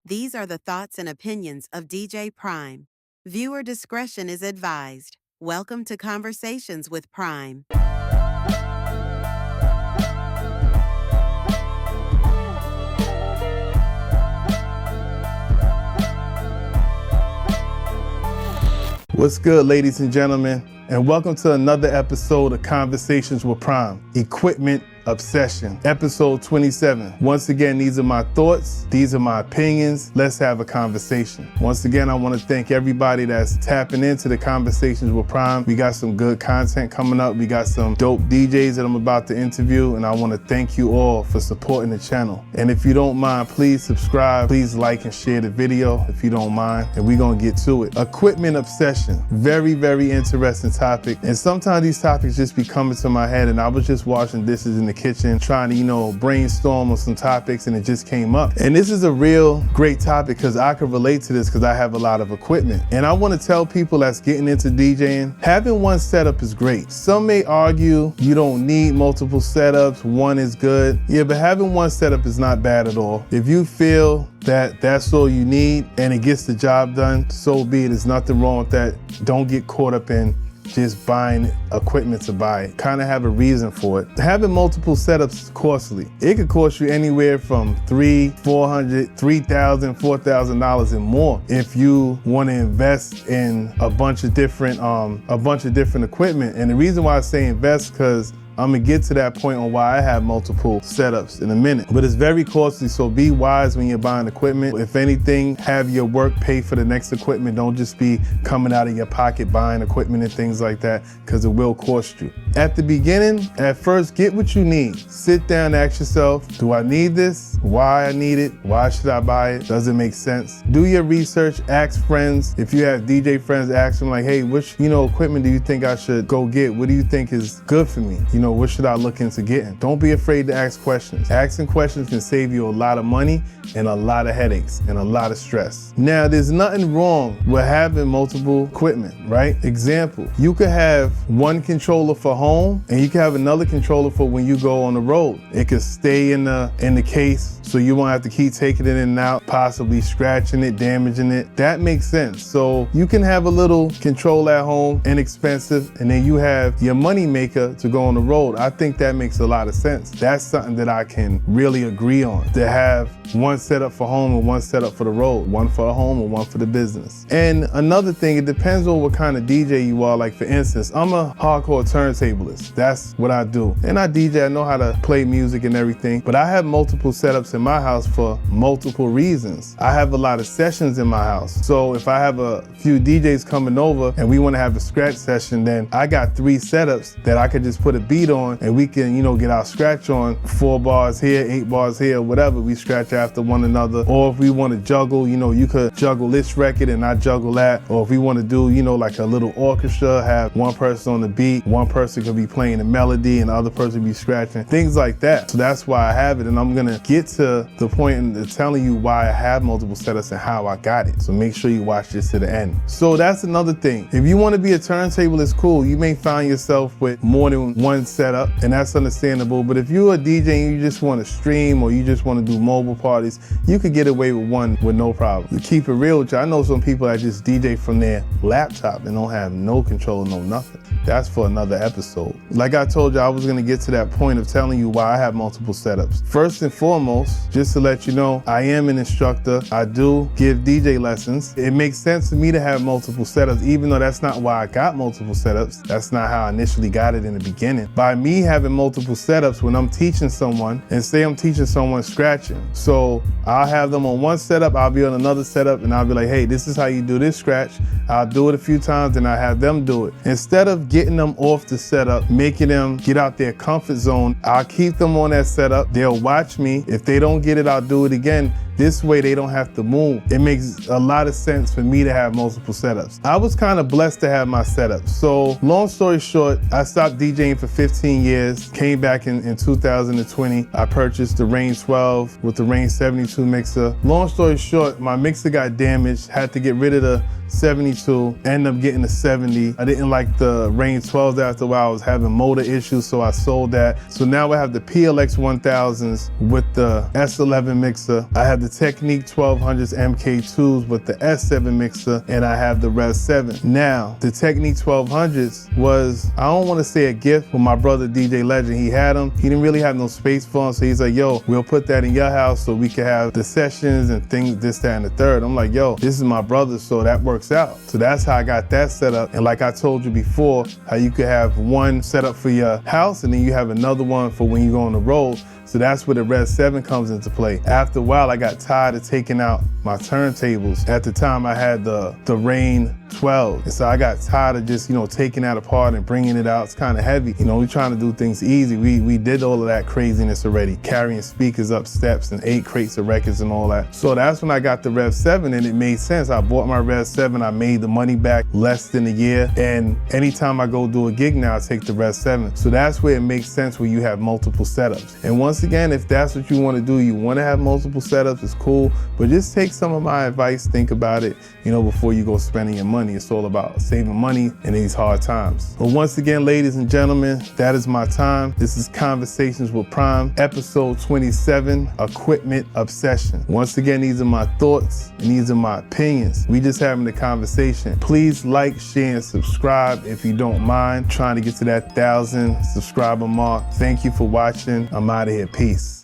These are the thoughts and opinions of DJ Prime. Viewer discretion is advised. Welcome to Conversations with Prime. What's good, ladies and gentlemen, and welcome to another episode of Conversations with Prime, Equipment Obsession, episode 27. Once again, these are my thoughts, these are my opinions. Let's have a conversation. Once again, I want to thank everybody that's tapping into the Conversations with Prime. We got some good content coming up. We got some dope DJs that I'm about to interview, and I want to thank you all for supporting the channel. And if you don't mind, please subscribe, please like and share the video if you don't mind, and we're going to get to it. Equipment obsession, very, very interesting topic. And sometimes these topics just be coming to my head, and I was just washing dishes in the kitchen trying to, brainstorm on some topics, and it just came up. And this is a real great topic because I can relate to this because I have a lot of equipment. And I want to tell people that's getting into DJing, having one setup is great. Some may argue you don't need multiple setups, one is good. Yeah, but having one setup is not bad at all. If you feel that that's all you need and it gets the job done, so be it. There's nothing wrong with that. Don't get caught up in just buying equipment to buy it. Kind of have a reason for it. Having multiple setups is costly. It could cost you anywhere from $300, $400, $3,000, $4,000 and more if you want to invest in a bunch of different equipment. And the reason why I say invest, because I'm gonna get to that point on why I have multiple setups in a minute. But it's very costly, so be wise when you're buying equipment. If anything, have your work pay for the next equipment. Don't just be coming out of your pocket buying equipment and things like that, because it will cost you. At the beginning, at first, get what you need. Sit down and ask yourself, do I need this? Why I need it? Why should I buy it? Does it make sense? Do your research, ask friends. If you have DJ friends, ask them like, hey, which equipment do you think I should go get? What do you think is good for me? What should I look into getting? Don't be afraid to ask questions. Asking questions can save you a lot of money and a lot of headaches and a lot of stress. Now, there's nothing wrong with having multiple equipment, right? Example, you could have one controller for home and you can have another controller for when you go on the road. It could stay in the case so you won't have to keep taking it in and out, possibly scratching it, damaging it. That makes sense. So you can have a little controller at home, inexpensive, and then you have your money maker to go on the road. I think that makes a lot of sense. That's something that I can really agree on, to have one setup for home and one setup for the road, one for home and one for the business. And another thing, it depends on what kind of DJ you are. Like for instance, I'm a hardcore turntablist. That's what I do. And I DJ, I know how to play music and everything, but I have multiple setups in my house for multiple reasons. I have a lot of sessions in my house. So if I have a few DJs coming over and we want to have a scratch session, then I got 3 setups that I could just put a beat on and we can, get our scratch on 4 bars here, 8 bars here, whatever. We scratch after one another. Or if we want to juggle, you could juggle this record and I juggle that. Or if we want to do, like a little orchestra, have one person on the beat, one person could be playing the melody and the other person be scratching, things like that. So that's why I have it. And I'm going to get to the point of telling you why I have multiple setups and how I got it. So make sure you watch this to the end. So that's another thing. If you want to be a turntablist, cool. You may find yourself with more than one setup, and that's understandable. But if you're a DJ and you just want to stream or you just want to do mobile parties, you could get away with one with no problem. To keep it real with you, I know some people that just DJ from their laptop and don't have no control, no nothing. That's for another episode. Like I told you, I was going to get to that point of telling you why I have multiple setups. First and foremost, just to let you know, I am an instructor. I do give DJ lessons. It makes sense for me to have multiple setups, even though that's not why I got multiple setups. That's not how I initially got it in the beginning. By me having multiple setups, when I'm teaching someone, and say I'm teaching someone scratching, so I'll have them on one setup, I'll be on another setup, and I'll be like, hey, this is how you do this scratch. I'll do it a few times, and I have them do it. Instead of getting them off the setup, making them get out their comfort zone, I'll keep them on that setup. They'll watch me. If they don't get it, I'll do it again. This way they don't have to move. It makes a lot of sense for me to have multiple setups. I was kind of blessed to have my setups. So long story short, I stopped DJing for 15 years, came back in 2020. I purchased the Range 12 with the Range 72 mixer. Long story short, my mixer got damaged, had to get rid of the 72, ended up getting a 70. I didn't like the Range 12s after a while. I was having motor issues, so I sold that. So now I have the PLX 1000s with the S11 mixer. I have the Technique 1200s MK2s with the S7 mixer, and I have the Rev 7. Now, the Technique 1200s was, I don't want to say a gift, but my brother DJ Legend, he had them. He didn't really have no space for them, so he's like, yo, we'll put that in your house so we can have the sessions and things, this, that, and the third. I'm like, yo, this is my brother, so that works out. So that's how I got that set up. And like I told you before, how you could have one set up for your house and then you have another one for when you go on the road. So that's where the Rev 7 comes into play. After a while, I got tired of taking out my turntables. At the time, I had the Rane 12. And so I got tired of just, taking that apart and bringing it out. It's kind of heavy. We're trying to do things easy. We did all of that craziness already, carrying speakers up steps and 8 crates of records and all that. So that's when I got the Rev 7 and it made sense. I bought my Rev 7. I made the money back less than a year. And anytime I go do a gig now, I take the Rev 7. So that's where it makes sense where you have multiple setups. And once again, if that's what you want to do, you want to have multiple setups, it's cool. But just take some of my advice, think about it, before you go spending your money. It's all about saving money in these hard times. But once again, ladies and gentlemen, that is my time. This is Conversations with Prime, episode 27, Equipment Obsession. Once again, these are my thoughts and these are my opinions. We just having a conversation. Please like, share, and subscribe if you don't mind. Trying to get to that 1,000 subscriber mark. Thank you for watching. I'm out of here. Peace.